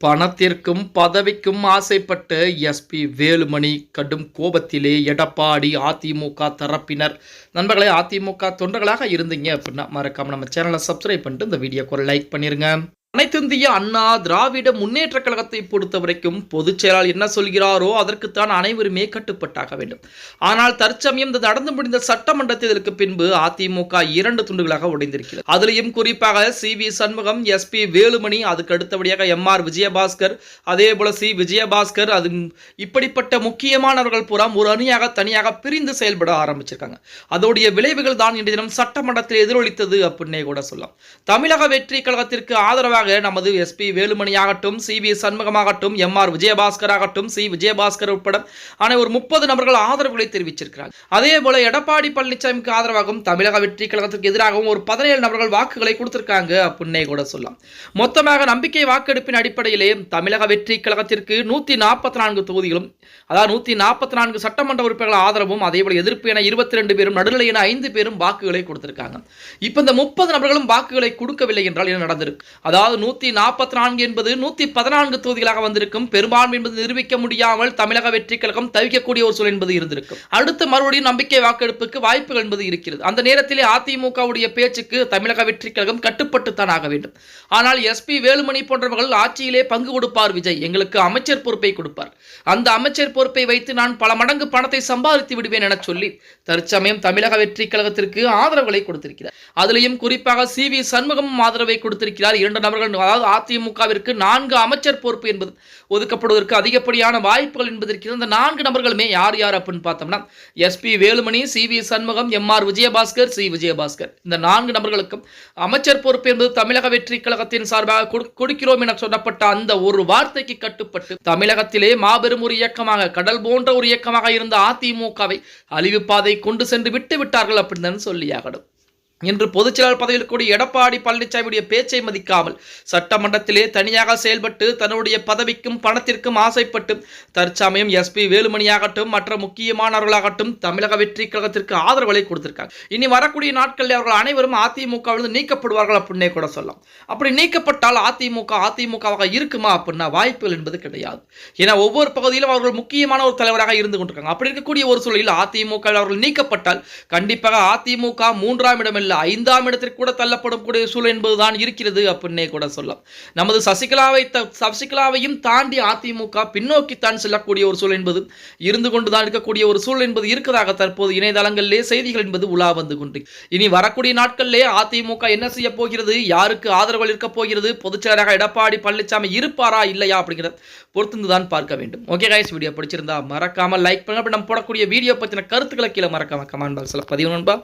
பணத்திற்கும் பதவிக்கும் ஆசைப்பட்டு எஸ்பி வேலுமணி கடும் கோபத்திலே எடப்பாடி அதிமுக தரப்பினர். நண்பர்களே, அதிமுக தொண்டர்களாக இருந்தீங்க அப்படின்னா மறக்காம நம்ம சேனலை சப்ஸ்கிரைப் பண்ணிட்டு இந்த வீடியோக்கு ஒரு லைக் பண்ணிருங்க. அனைத்திந்திய அண்ணா திராவிட முன்னேற்ற கழகத்தை பொறுத்த வரைக்கும் பொதுச் செயலாளர் என்ன சொல்கிறாரோ அதற்குத்தான் அனைவருமே கட்டுப்பட்டாக வேண்டும். ஆனால் தற்சமயம் இந்த நடந்து முடிந்த சட்டமன்ற தேர்தலுக்கு பின்பு அதிமுக 2 துண்டுகளாக உடைந்திருக்கிறது. அதிலையும் குறிப்பாக சி.வி. சண்முகம், எஸ்.பி. வேலுமணி, அதுக்கு அடுத்தபடியாக எம்.ஆர். விஜயபாஸ்கர், அதே போல சி. விஜயபாஸ்கர், அது இப்படிப்பட்ட முக்கியமானவர்கள் புறம் ஒரு அணியாக தனியாக பிரிந்து செயல்பட ஆரம்பிச்சிருக்காங்க. அதோடைய விளைவுகள் தான் இன்றைய தினம் சட்டமன்றத்தில் எதிரொலித்தது அப்படின்னே கூட சொல்லலாம். தமிழக வெற்றி கழகத்திற்கு ஆதரவாக நமது எஸ்.பி. வேலுமணியாகட்டும், சி.வி. சண்முகமாகட்டும், எம்.ஆர். விஜயபாஸ்கர் ஆகட்டும், சி. விஜயபாஸ்கர் உட்பட ஒரு 30 நபர்கள் ஆதரவுகளை தெரிவிச்சிருக்கிறார்கள். அதே போல எடப்பாடி பழனிசாமிக்கு ஆதரவாகவும் தமிழக வெற்றி கழகத்திற்கு எதிராகவும் ஒரு 17 நபர்கள் வாக்குகளை கொடுத்திருக்காங்க அப்படின்னே கூட சொல்லலாம். மொத்தமாக நம்பிக்கை வாக்கெடுப்பின் அடிப்படையிலே தமிழக வெற்றி கழகத்திற்கு 144 தொகுதிகளும், அதாவது 144 சட்டமன்ற உறுப்பினர்கள் ஆதரவும், அதே போல எதிர்ப்பு என 22 பேரும், நடுநிலை என 5 பேரும் வாக்குகளை கொடுத்திருக்காங்க. இப்ப இந்த 30 நபர்களும் வாக்குகளை கொடுக்கவில்லை என்றால் என்ன நடந்திருக்கு? அதாவது 144 என்பது 114 தொகுதிகளாக வந்திருக்கும். பெரும்பான்மை என்பது நிரூபிக்க முடியாமல் தமிழக வெற்றி கழகம் தவிக்கக்கூடிய ஒரு சூழல் என்பது இருந்திருக்கும். அடுத்து மறுபடியும் நம்பிக்கை வாக்கெடுப்புக்கு வாய்ப்புகள் என்பது இருக்கிறது. அந்த நேரத்திலே அதிமுகவுடைய பேச்சுக்கு தமிழக வெற்றி கழகம் கட்டுப்பட்டுத்தான் ஆக வேண்டும். ஆனால் எஸ்.பி. வேலுமணி போன்றவர்கள் ஆட்சியிலே பங்கு கொடுப்பார் விஜய், எங்களுக்கு அமைச்சர் பொறுப்பை கொடுப்பார், அந்த அமைச்சர் பொறுப்பை வைத்து நான் பல மடங்கு பணத்தை சம்பாதித்து விடுவேன் என சொல்லி தற்சமயம் தமிழக வெற்றி கழகத்திற்கு ஆதரவுகளை கொடுத்திருக்கிறார். அதிலையும் குறிப்பாக சி.வி. சண்முகம் ஆதரவை கொடுத்திருக்கிறார். 2 நபர்கள், அதாவது அதிமுகவிற்கு 4 அமைச்சர் பொறுப்பு என்பது ஒதுக்கப்படுவதற்கு அதிகப்படியான வாய்ப்புகள் என்பது இருக்கிறது. அந்த 4 நபர்களுமே யார் யார் அப்படின்னு பார்த்தோம்னா S P. Velumani, CV. Shanmugam, MR. Vijayabaskar, C. Vijayabaskar. இந்த 4 நபர்களுக்கும் அமைச்சர் பொறுப்பு என்பது தமிழக வெற்றி கழகத்தின் சார்பாக கொடுக்கிறோம் என சொல்லப்பட்ட அந்த ஒரு வார்த்தைக்கு கட்டுப்பட்டு தமிழகத்திலே மாபெரும் ஒரு இயக்கமாக, கடல் போன்ற ஒரு இயக்கமாக இருந்த அதிமுகவை அழிவு பாதை கொண்டு சென்று விட்டு விட்டார்கள் அப்படின்னு சொல்லியாகணும். இன்று பொதுச்செயலாளர் பதவியில் இருக்கக்கூடிய எடப்பாடி பழனிசாமியுடைய பேச்சை மதிக்காமல் சட்டமன்றத்திலே தனியாக செயல்பட்டு தன்னுடைய பதவிக்கும் பணத்திற்கும் ஆசைப்பட்டு தற்சமயம் எஸ்.பி. வேலுமணியாகட்டும் மற்ற முக்கியமானவர்களாகட்டும் தமிழக வெற்றி கழகத்திற்கு ஆதரவுகளை கொடுத்திருக்காங்க. இனி வரக்கூடிய நாட்களில் அவர்கள் அனைவரும் அதிமுகவிலிருந்து நீக்கப்படுவார்கள் அப்படின்னே கூட சொல்லலாம். அப்படி நீக்கப்பட்டால் அதிமுகவாக இருக்குமா அப்படின்னா வாய்ப்புகள் என்பது கிடையாது. ஏன்னா ஒவ்வொரு பகுதியிலும் அவர்கள் முக்கியமான ஒரு தலைவராக இருந்து கொண்டிருக்காங்க. அப்படி இருக்கக்கூடிய ஒரு சூழலில் அதிமுக அவர்கள் நீக்கப்பட்டால் கண்டிப்பாக அதிமுக 3ஆம் இடம் 5ஆம் இடத்திற்கு கூட தள்ளப்படக்கூடிய சூழல் என்பதுதான் இருக்கிறது அப்படின்னே கூட சொல்லலாம். நமது சசிகலாவையும் தாண்டி அதிமுக பின்னோக்கித்தான் செல்லக்கூடிய ஒரு சூழல் என்பது இருந்து கொண்டுதான் இருக்கக்கூடிய ஒரு சூழல் என்பது இருக்கிறதாக தற்போது இணையதளங்களிலே செய்திகள் என்பது உலா வந்து கொண்டு இனி வரக்கூடிய நாட்களிலே அதிமுக என்ன செய்ய போகிறது, யாருக்கு ஆதரவு இருக்க போகிறது, பொதுச்செயலாளராக எடப்பாடி பழனிசாமி இருப்பாரா இல்லையா அப்படிங்கிறத பொறுத்திருந்துதான் பார்க்க வேண்டும். ஓகே கைஸ், வீடியோ பிடிச்சிருந்தா மறக்காம லைக் பண்ணுங்க. நம்ம போடக்கூடிய வீடியோ பற்றின கருத்துக்களை கீழே மறக்காம கமெண்ட் பாக்ஸ்ல பதிவு நண்பா.